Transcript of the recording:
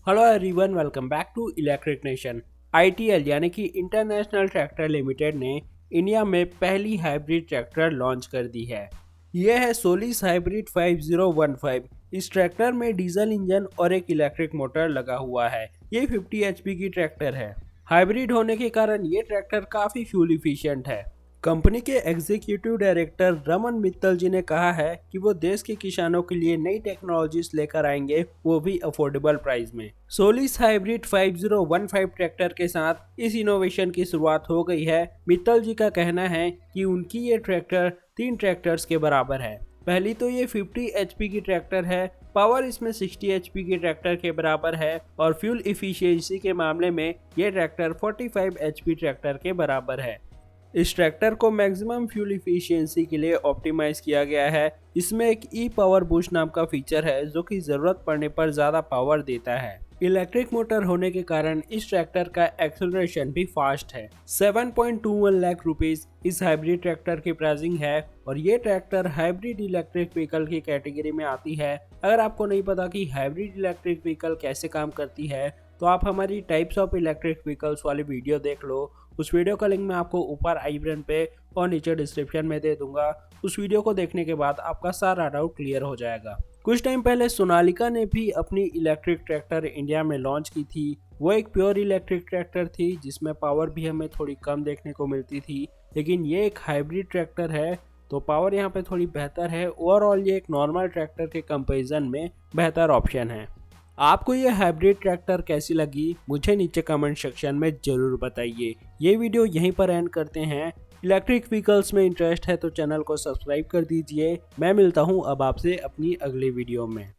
Hello everyone, welcome back to electric nation. ITL यानी कि international tractor limited ने India में पहली हाइब्रिड ट्रैक्टर लॉन्च कर दी है। यह है सोलिस हाइब्रिड 5015। इस ट्रैक्टर में डीजल इंजन और एक इलेक्ट्रिक मोटर लगा हुआ है। ये 50 एचपी की ट्रैक्टर है। हाइब्रिड होने के कारण ये ट्रैक्टर काफी फ्यूल इफिशिएंट है। कंपनी के एग्जीक्यूटिव डायरेक्टर रमन मित्तल जी ने कहा है कि वो देश के किसानों के लिए नई टेक्नोलॉजीज लेकर आएंगे, वो भी अफोर्डेबल प्राइस में। सोलिस हाइब्रिड 5015 ट्रैक्टर के साथ इस इनोवेशन की शुरुआत हो गई है। मित्तल जी का कहना है कि उनकी ये ट्रैक्टर 3 ट्रैक्टर्स के बराबर है। पहली तो ये 50 एचपी की ट्रैक्टर है। पावर इसमें 60 एचपी की ट्रैक्टर के बराबर है और फ्यूल इफिशियंसी के मामले में ये ट्रैक्टर 45 एचपी ट्रैक्टर के बराबर है। इस ट्रैक्टर को मैक्सिमम फ्यूल इफिशियंसी के लिए ऑप्टिमाइज किया गया है। इसमें एक ई पावर बूस्ट नाम का फीचर है जो कि जरूरत पड़ने पर ज्यादा पावर देता है। इलेक्ट्रिक मोटर होने के कारण इस ट्रैक्टर का एक्सेलरेशन भी फास्ट है। 7.21 लाख रुपीस इस हाइब्रिड ट्रैक्टर की प्राइसिंग है और ये ट्रैक्टर हाइब्रिड इलेक्ट्रिक व्हीकल की कैटेगरी में आती है। अगर आपको नहीं पता कि हाइब्रिड इलेक्ट्रिक व्हीकल कैसे काम करती है तो आप हमारी टाइप्स ऑफ इलेक्ट्रिक व्हीकल्स वाली वीडियो देख लो। उस वीडियो का लिंक मैं आपको ऊपर आई बटन पे और नीचे डिस्क्रिप्शन में दे दूंगा। उस वीडियो को देखने के बाद आपका सारा डाउट क्लियर हो जाएगा। कुछ टाइम पहले सोनालिका ने भी अपनी इलेक्ट्रिक ट्रैक्टर इंडिया में लॉन्च की थी। वो एक प्योर इलेक्ट्रिक ट्रैक्टर थी जिसमें पावर भी हमें थोड़ी कम देखने को मिलती थी, लेकिन ये एक हाइब्रिड ट्रैक्टर है तो पावर यहाँ पे थोड़ी बेहतर है। ओवरऑल ये एक नॉर्मल ट्रैक्टर के कंपैरिजन में बेहतर ऑप्शन है। आपको ये हाइब्रिड ट्रैक्टर कैसी लगी मुझे नीचे कमेंट सेक्शन में जरूर बताइए। ये वीडियो यहीं पर एंड करते हैं। इलेक्ट्रिक व्हीकल्स में इंटरेस्ट है तो चैनल को सब्सक्राइब कर दीजिए। मैं मिलता हूँ अब आपसे अपनी अगली वीडियो में।